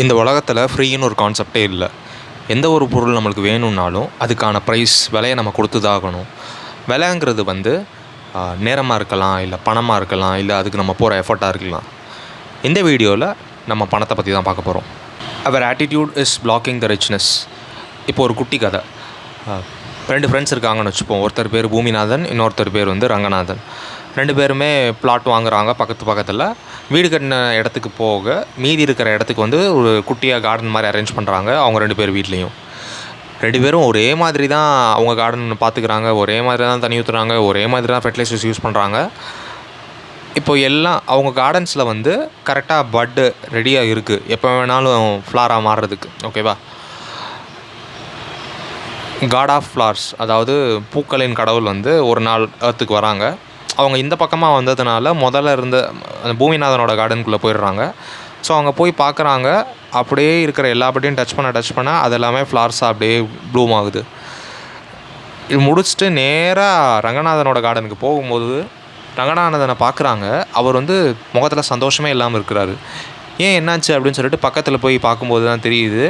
இந்த உலகத்தில் ஃப்ரீன்னு ஒரு கான்செப்டே இல்லை. எந்த ஒரு பொருள் நம்மளுக்கு வேணும்னாலும் அதுக்கான ப்ரைஸ் விலையை நம்ம கொடுத்து தான் ஆகணும். விலைங்கிறது நேரமாக இருக்கலாம், இல்லை பணமாக இருக்கலாம், இல்லை அதுக்கு நம்ம போகிற எஃபர்ட்டாக இருக்கலாம். இந்த வீடியோவில் நம்ம பணத்தை பற்றி தான் பார்க்க போகிறோம். அவர் attitude is blocking the richness. இப்போ ஒரு குட்டி கதை. 2 ஃப்ரெண்ட்ஸ் இருக்காங்கன்னு வச்சுப்போம். ஒருத்தர் பேர் பூமிநாதன், இன்னொருத்தர் பேர் ரங்கநாதன். 2 பேருமே பிளாட் வாங்குகிறாங்க. பக்கத்தில் வீடு கட்டின இடத்துக்கு போக மீதி இருக்கிற இடத்துக்கு ஒரு குட்டியாக கார்டன் மாதிரி அரேஞ்ச் பண்ணுறாங்க அவங்க 2 பேர் வீட்லேயும். 2 பேரும் ஒரே மாதிரி தான் அவங்க கார்டன் பார்த்துக்கிறாங்க, ஒரே மாதிரி தான் தண்ணி ஊற்றுறாங்க, ஒரே மாதிரி தான் ஃபெர்டிலைசர்ஸ் யூஸ் பண்ணுறாங்க. இப்போ எல்லாம் அவங்க கார்டன்ஸில் கரெக்டாக பட்டு ரெடியாக இருக்குது, எப்போ வேணாலும் ஃப்ளாராக மாறுறதுக்கு. ஓகேவா? காட் ஆஃப் ஃப்ளார்ஸ், அதாவது பூக்களின் கடவுள் ஒரு நாள் எர்த்துக்கு வராங்க. அவங்க இந்த பக்கமாக வந்ததுனால முதல்ல இருந்த அந்த பூமிநாதனோட கார்டனுக்குள்ளே போயிடுறாங்க. ஸோ அவங்க போய் பார்க்குறாங்க, அப்படியே இருக்கிற எல்லா பட்டியும் டச் பண்ண அது எல்லாமே ஃப்ளார்ஸாக அப்படியே ப்ளூம் ஆகுது. இது முடிச்சுட்டு நேராக ரங்கநாதனோட கார்டனுக்கு போகும்போது ரங்கநாதனை பார்க்குறாங்க. அவர் முகத்தில் சந்தோஷமே இல்லாமல் இருக்கிறாரு. ஏன் என்னாச்சு அப்படின்னு சொல்லிட்டு பக்கத்தில் போய் பார்க்கும்போது தான் தெரியுது,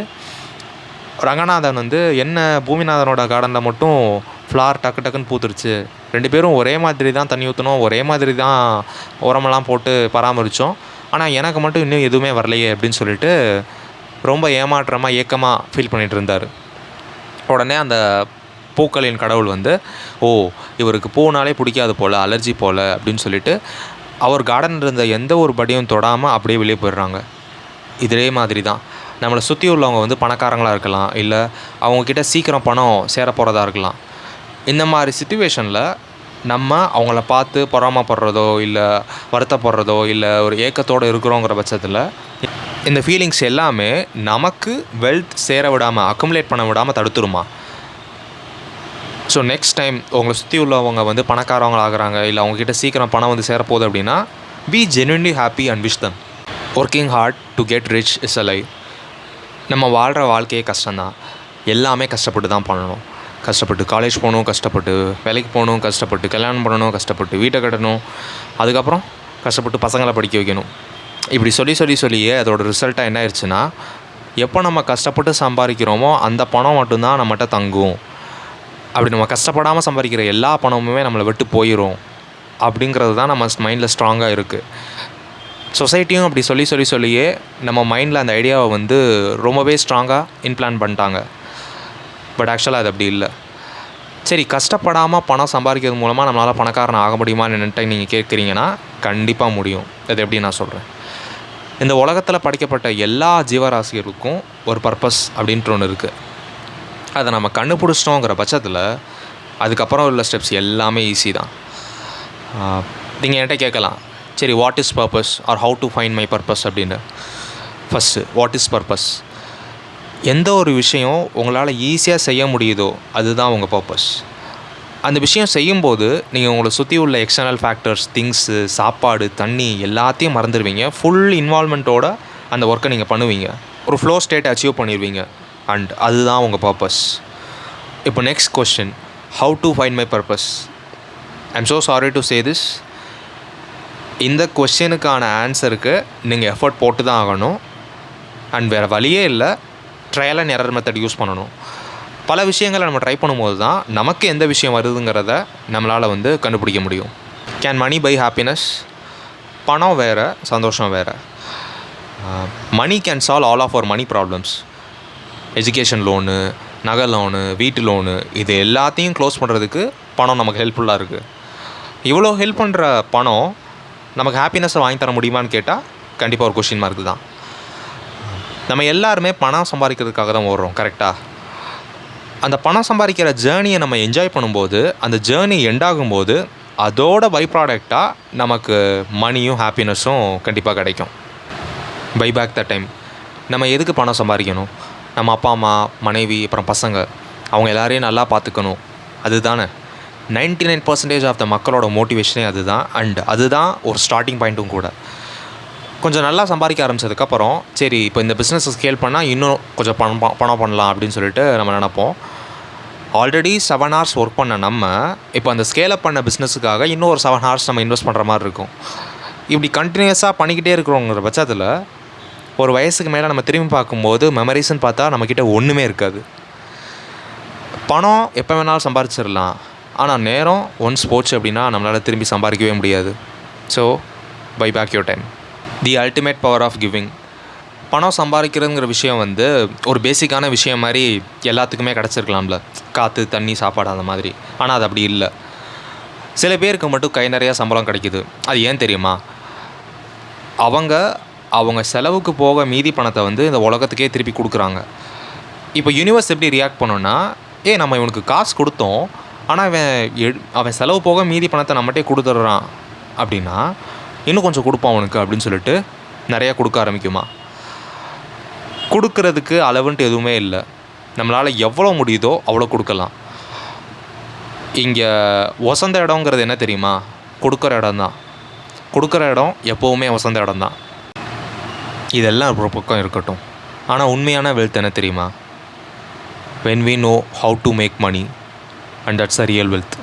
ரங்கநாதன் என்ன பூமிநாதனோட கார்டனில் மட்டும் ஃப்ளார் டக்குன்னு பூத்துருச்சு. 2 பேரும் ஒரே மாதிரி தான் தண்ணி ஊற்றணும், ஒரே மாதிரி தான் உரமெல்லாம் போட்டு பராமரித்தோம், ஆனால் எனக்கு மட்டும் இன்னும் எதுவுமே வரலையே அப்படின்னு சொல்லிட்டு ரொம்ப ஏமாற்றமாக ஏக்கமாக ஃபீல் பண்ணிகிட்டு இருந்தார். உடனே அந்த பூக்களின் கடவுள் ஓ இவருக்கு பூனாலே பிடிக்காது போல், அலர்ஜி போல் அப்படின்னு சொல்லிட்டு அவர் கார்டனில் இருந்த எந்த ஒரு படியும் தொடாமல் அப்படியே வெளியே போயிடுறாங்க. இதே மாதிரி தான் நம்மளை சுற்றி உள்ளவங்க பணக்காரங்களாக இருக்கலாம், இல்லை அவங்கக்கிட்ட சீக்கிரம் பணம் சேர போகிறதா இருக்கலாம். இந்த மாதிரி சிச்சுவேஷனில் நம்ம அவங்கள பார்த்து பொறாமப்படுறதோ, இல்லை வருத்தப்படுறதோ, இல்லை ஒரு ஏக்கத்தோடு இருக்கிறோங்கிற பட்சத்தில் இந்த ஃபீலிங்ஸ் எல்லாமே நமக்கு வெல்த் சேர விடாமல், அக்குமுலேட் பண்ண விடாமல் தடுத்துருமா. ஸோ நெக்ஸ்ட் டைம் உங்களை சுற்றி உள்ளவங்க பணக்காரவங்களாகிறாங்க, இல்லை அவங்கக்கிட்ட சீக்கிரம் பணம் சேரப்போகுது அப்படின்னா, be genuinely happy and wish them. Working hard to get rich is a life. நம்ம வாழ்கிற வாழ்க்கையே கஷ்டம்தான். எல்லாமே கஷ்டப்பட்டு தான் பண்ணணும். கஷ்டப்பட்டு காலேஜ் போகணும், கஷ்டப்பட்டு வேலைக்கு போகணும், கஷ்டப்பட்டு கல்யாணம் பண்ணணும், கஷ்டப்பட்டு வீட்டை கட்டணும், அதுக்கப்புறம் கஷ்டப்பட்டு பசங்களை படிக்க வைக்கணும். இப்படி சொல்லியே அதோட ரிசல்ட்டாக என்ன ஆயிடுச்சுன்னா, எப்போ நம்ம கஷ்டப்பட்டு சம்பாதிக்கிறோமோ அந்த பணம் மட்டும்தான் நம்மகிட்ட தங்கும். அப்படி நம்ம கஷ்டப்படாமல் சம்பாதிக்கிற எல்லா பணமுமே நம்மளை விட்டு போயிடும் அப்படிங்கிறது தான் நம்ம மைண்டில் ஸ்ட்ராங்காக இருக்குது. சொசைட்டியும் அப்படி சொல்லியே நம்ம மைண்டில் அந்த ஐடியாவை ரொம்பவே ஸ்ட்ராங்காக இம்ப்ளான்ட் பண்ணிட்டாங்க. பட் ஆக்சுவலாக அது அப்படி இல்லை. சரி, கஷ்டப்படாமல் பணம் சம்பாதிக்கிறது மூலமாக நம்மளால் பணக்காரன் ஆக முடியுமான்னு என்னென்ட்டு நீங்கள் கேட்குறீங்கன்னா, கண்டிப்பாக முடியும். அது எப்படி நான் சொல்கிறேன். இந்த உலகத்தில் படைக்கப்பட்ட எல்லா ஜீவராசிகளுக்கும் ஒரு பர்பஸ் அப்படின்ட்டு ஒன்று இருக்குது. அதை நம்ம கண்டுபிடிச்சிட்டோங்கிற பட்சத்தில் அதுக்கப்புறம் உள்ள ஸ்டெப்ஸ் எல்லாமே ஈஸி தான். நீங்கள் என்கிட்ட கேட்கலாம், சரி what is purpose or how to find my purpose அப்படின்னு. First what is purpose? எந்த ஒரு விஷயம் உங்களால் ஈஸியாக செய்ய முடியுதோ அதுதான் உங்கள் பர்பஸ். அந்த விஷயம் செய்யும்போது நீங்கள் உங்களை சுற்றி உள்ள எக்ஸ்டர்னல் ஃபேக்டர்ஸ், திங்ஸு, சாப்பாடு, தண்ணி எல்லாத்தையும் மறந்துடுவீங்க. ஃபுல் இன்வால்மெண்ட்டோட அந்த ஒர்க்கை நீங்கள் பண்ணுவீங்க. ஒரு ஃப்ளோ ஸ்டேட்டை அச்சீவ் பண்ணிடுவீங்க. அண்ட் அதுதான் உங்கள் பர்பஸ். இப்போ next question, how to find my purpose? I am so sorry to say this. இந்த கொஸ்டினுக்கான ஆன்சருக்கு நீங்கள் எஃபர்ட் போட்டு தான் ஆகணும். அண்ட் வேறு வழியே இல்லை, trial and error method use பண்ணணும். பல விஷயங்களை நம்ம ட்ரை பண்ணும்போது தான் நமக்கு எந்த விஷயம் வருதுங்கிறத நம்மளால் கண்டுபிடிக்க முடியும். Can money buy happiness? பணம் வேறு, சந்தோஷம் வேறு. Money can solve all of our money problems. Education loan, நகை லோனு, வீட்டு லோனு, இது எல்லாத்தையும் க்ளோஸ் பண்ணுறதுக்கு பணம் நமக்கு ஹெல்ப்ஃபுல்லாக இருக்குது. இவ்வளோ ஹெல்ப் பண்ணுற பணம் நமக்கு ஹாப்பினஸை வாங்கி தர முடியுமான்னு கேட்டால் கண்டிப்பாக ஒரு கொஷின் மார்க்கு தான். நம்ம எல்லாருமே பணம் சம்பாதிக்கிறதுக்காக தான் ஓடுறோம், கரெக்டாக? அந்த பணம் சம்பாதிக்கிற ஜேர்னியை நம்ம என்ஜாய் பண்ணும்போது, அந்த ஜேர்னி எண்டாகும்போது அதோட பை ப்ராடக்டாக நமக்கு மணியும் ஹாப்பினஸும் கண்டிப்பாக கிடைக்கும். Buy back the time. நம்ம எதுக்கு பணம் சம்பாதிக்கணும்? நம்ம அப்பா அம்மா, மனைவி, அப்புறம் பசங்க, அவங்க எல்லாரையும் நல்லா பார்த்துக்கணும். அதுதானே 99% ஆஃப் த மக்களோட மோட்டிவேஷனே அதுதான். அண்ட் அதுதான் ஒரு ஸ்டார்டிங் பாயிண்ட்டும் கூட. கொஞ்சம் நல்லா சம்பாதிக்க ஆரம்பித்ததுக்கப்புறம், சரி இப்போ இந்த பிஸ்னஸை ஸ்கேல் பண்ணால் இன்னும் கொஞ்சம் பணம் பண்ணலாம் அப்படின்னு சொல்லிட்டு நம்ம நினைப்போம். ஆல்ரெடி 7 hours ஒர்க் பண்ண நம்ம இப்போ அந்த ஸ்கேலப் பண்ண பிஸ்னஸுக்காக இன்னும் ஒரு 7 hours நம்ம இன்வெஸ்ட் பண்ணுற மாதிரி இருக்கும். இப்படி கண்டினியூஸாக பண்ணிக்கிட்டே இருக்கிறோங்கிற பட்சத்தில் ஒரு வயசுக்கு மேலே நம்ம திரும்பி பார்க்கும்போது மெமரிஸ்ன்னு பார்த்தா நம்மக்கிட்ட ஒன்றுமே இருக்காது. பணம் எப்போ வேணாலும் சம்பாரிச்சிடலாம், ஆனால் நேரம் ஒன்ஸ் போச்சு அப்படின்னா நம்மளால் திரும்பி சம்பாதிக்கவே முடியாது. So buy back your time. The ultimate power of giving. பணம் சம்பாதிக்கிறதுங்கிற விஷயம் வந்து ஒரு பேசிக்கான விஷயம் மாதிரி எல்லாத்துக்குமே கிடச்சிருக்கலாம்ல, காற்று தண்ணி சாப்பாடு அந்த மாதிரி. ஆனால் அது அப்படி இல்லை. சில பேருக்கு மட்டும் கை நிறையா சம்பளம் கிடைக்குது. அது ஏன் தெரியுமா? அவங்க செலவுக்கு போக மீதி பணத்தை வந்து இந்த உலகத்துக்கே திருப்பி கொடுக்குறாங்க. இப்போ யூனிவர்ஸ் எப்படி ரியாக்ட் பண்ணோன்னா, நம்ம இவனுக்கு காசு கொடுத்தோம், ஆனால் அவன் செலவு போக மீதி பணத்தை நம்மகிட்டே கொடுத்துட்றான் அப்படின்னா இன்னும் கொஞ்சம் கொடுப்பான் அவனுக்கு அப்படின்னு சொல்லிட்டு நிறையா கொடுக்க ஆரம்பிக்குமா. கொடுக்கறதுக்கு அளவுன்ட்டு எதுவுமே இல்லை. நம்மளால் எவ்வளோ முடியுதோ அவ்வளோ கொடுக்கலாம். இங்கே வசந்த இடங்கிறது என்ன தெரியுமா? கொடுக்குற இடம் தான். கொடுக்குற இடம் எப்போவுமே வசந்த இடம் தான். இதெல்லாம் ஒரு பக்கம் இருக்கட்டும். ஆனால் உண்மையான வெல்த் என்ன தெரியுமா? when we know how to make money, and that's a real wealth.